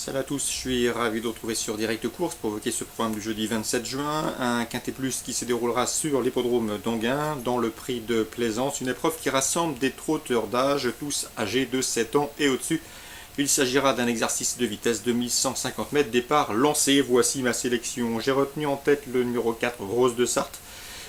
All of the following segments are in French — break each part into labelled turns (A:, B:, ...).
A: Salut à tous, je suis ravi de vous retrouver sur Direct Course pour évoquer ce programme du jeudi 27 juin, un quintet plus qui se déroulera sur l'hippodrome d'Anguin dans le prix de Plaisance, une épreuve qui rassemble des trotteurs d'âge, tous âgés de 7 ans et au-dessus. Il s'agira d'un exercice de vitesse de 1150 mètres, départ lancé. Voici ma sélection. J'ai retenu en tête le numéro 4, Rose de Sarthe,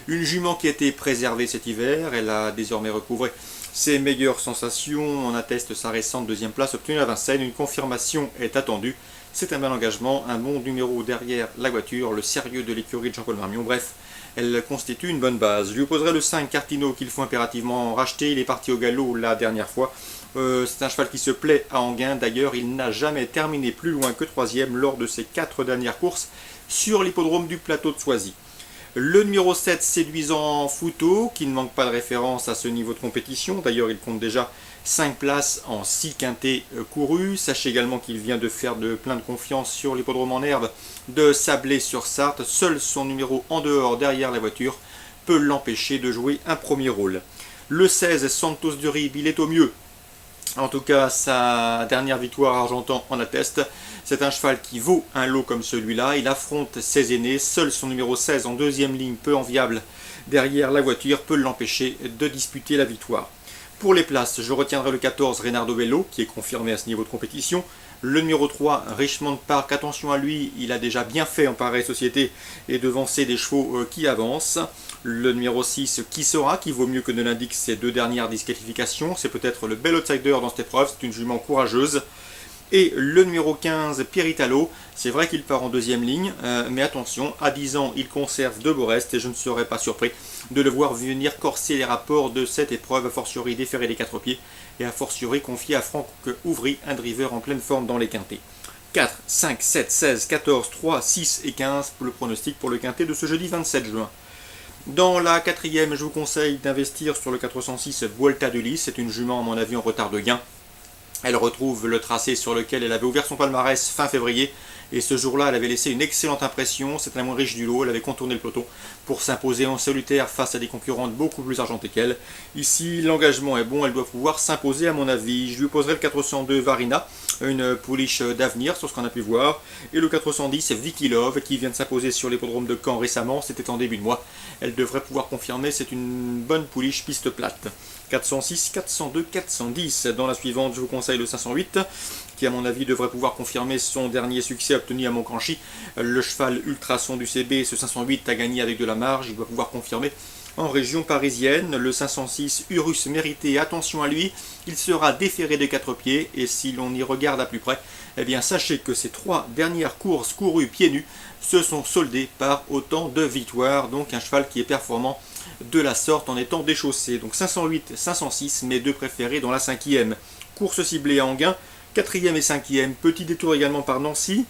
A: une jument qui a été préservée cet hiver. Elle a désormais recouvré ses meilleures sensations, en atteste sa récente deuxième place obtenue à Vincennes. Une confirmation est attendue. C'est un bel engagement, un bon numéro derrière la voiture, le sérieux de l'écurie de Jean-Paul Marmion. Bref, elle constitue une bonne base. Je lui opposerai le 5 Cartino qu'il faut impérativement racheter. Il est parti au galop la dernière fois. C'est un cheval qui se plaît à Anguin. D'ailleurs, il n'a jamais terminé plus loin que 3e lors de ses 4 dernières courses sur l'hippodrome du plateau de Soisy. Le numéro 7, séduisant Fouto, qui ne manque pas de référence à ce niveau de compétition. D'ailleurs, il compte déjà 5 places en 6 quintets courus. Sachez également qu'il vient de faire de plein de confiance sur l'hippodrome en herbe de Sablé-sur-Sarthe. Seul son numéro en dehors, derrière la voiture, peut l'empêcher de jouer un premier rôle. Le 16, Santos de Rib, il est au mieux. En tout cas, sa dernière victoire argentan en atteste. C'est un cheval qui vaut un lot comme celui-là. Il affronte ses aînés. Seul son numéro 16 en deuxième ligne, peu enviable derrière la voiture, peut l'empêcher de disputer la victoire. Pour les places, je retiendrai le 14 Reynardo Bello, qui est confirmé à ce niveau de compétition. Le numéro 3, Richmond Park, attention à lui, il a déjà bien fait en pareille société et devancer des chevaux qui avancent. Le numéro 6, Qui sera, qui vaut mieux que ne l'indiquent ses 2 dernières disqualifications. C'est peut-être le bel outsider dans cette épreuve, c'est une jument courageuse. Et le numéro 15, Piritalo, c'est vrai qu'il part en deuxième ligne, mais attention, à 10 ans, il conserve de beaux restes et je ne serais pas surpris de le voir venir corser les rapports de cette épreuve, a fortiori déférer les 4 pieds et a fortiori confier à Franck Ouvry, un driver en pleine forme dans les quintets. 4, 5, 7, 16, 14, 3, 6 et 15 pour le pronostic pour le quintet de ce jeudi 27 juin. Dans la 4e, je vous conseille d'investir sur le 406 Vuelta de Lys. C'est une jument à mon avis en retard de gain. Elle retrouve le tracé sur lequel elle avait ouvert son palmarès fin février. Et ce jour-là, elle avait laissé une excellente impression. C'est la moins riche du lot. Elle avait contourné le peloton pour s'imposer en solitaire face à des concurrentes beaucoup plus argentées qu'elle. Ici, l'engagement est bon. Elle doit pouvoir s'imposer à mon avis. Je lui opposerai le 402 Varina, une pouliche d'avenir sur ce qu'on a pu voir. Et le 410 Vicky Love, qui vient de s'imposer sur l'hippodrome de Caen récemment. C'était en début de mois. Elle devrait pouvoir confirmer. C'est une bonne pouliche piste plate. 406, 402, 410. Dans la suivante, je vous conseille le 508, qui à mon avis devrait pouvoir confirmer son dernier succès obtenu à Montcranchy. Le cheval ultrason du CB, ce 508 a gagné avec de la marge, il doit pouvoir confirmer en région parisienne. Le 506 Urus Mérité, attention à lui, il sera déféré des 4 pieds, et si l'on y regarde à plus près, eh bien sachez que ces 3 dernières courses courues pieds nus se sont soldées par autant de victoires, donc un cheval qui est performant de la sorte en étant déchaussé. Donc 508, 506, mes 2 préférés dans la 5e. Course ciblée à Anguin, 4e et 5e. Petit détour également par Nancy,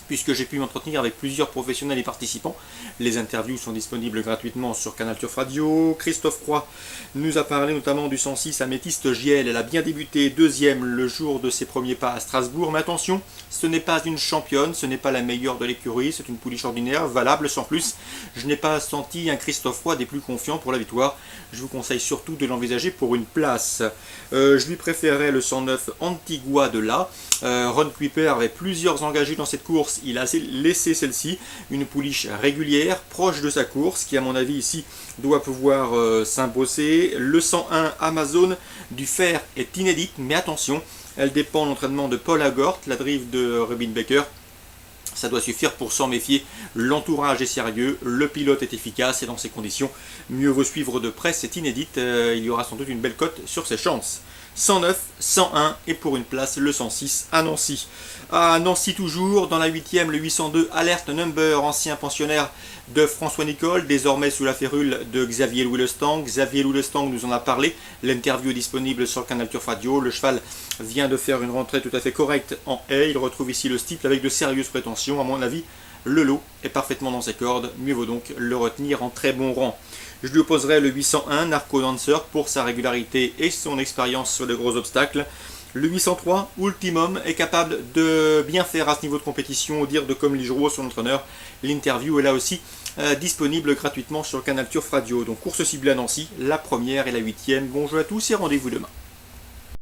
A: puisque j'ai pu m'entretenir avec plusieurs professionnels et participants. Les interviews sont disponibles gratuitement sur Canal Turf Radio. Christophe Croix nous a parlé notamment du 106 Améthyste JL. Elle a bien débuté 2e le jour de ses premiers pas à Strasbourg. Mais attention, ce n'est pas une championne, ce n'est pas la meilleure de l'écurie, c'est une pouliche ordinaire, valable sans plus. Je n'ai pas senti un Christophe Croix des plus confiants pour la victoire. Je vous conseille surtout de l'envisager pour une place. Je lui préférais le 109 Antigua de là. Ron Kuiper avait plusieurs engagés dans cette course. Il a laissé celle-ci, une pouliche régulière, proche de sa course, qui à mon avis ici doit pouvoir s'imposer. Le 101 Amazon du fer est inédite, mais attention, elle dépend de l'entraînement de Paul Agort, la drive de Robin Baker. Ça doit suffire pour s'en méfier. L'entourage est sérieux, le pilote est efficace et dans ces conditions, mieux vaut suivre de près cette inédite. Il y aura sans doute une belle cote sur ses chances. 109, 101 et pour une place le 106 à Nancy. À Nancy toujours, dans la 8e, le 802 Alert Number, ancien pensionnaire de François Nicole, désormais sous la férule de Xavier Louis Lestang. Xavier Louis Lestang nous en a parlé, l'interview est disponible sur le Canal Turf Radio. Le cheval vient de faire une rentrée tout à fait correcte en haie, il retrouve ici le steeple avec de sérieuses prétentions. À mon avis, le lot est parfaitement dans ses cordes, mieux vaut donc le retenir en très bon rang. Je lui opposerai le 801 Narco Dancer pour sa régularité et son expérience sur de gros obstacles. Le 803 Ultimum est capable de bien faire à ce niveau de compétition, au dire de Comme Ligeroux, son entraîneur. L'interview est là aussi disponible gratuitement sur le Canal Turf Radio. Donc course ciblée à Nancy, la première et la 8e. Bon jeu à tous et rendez-vous demain.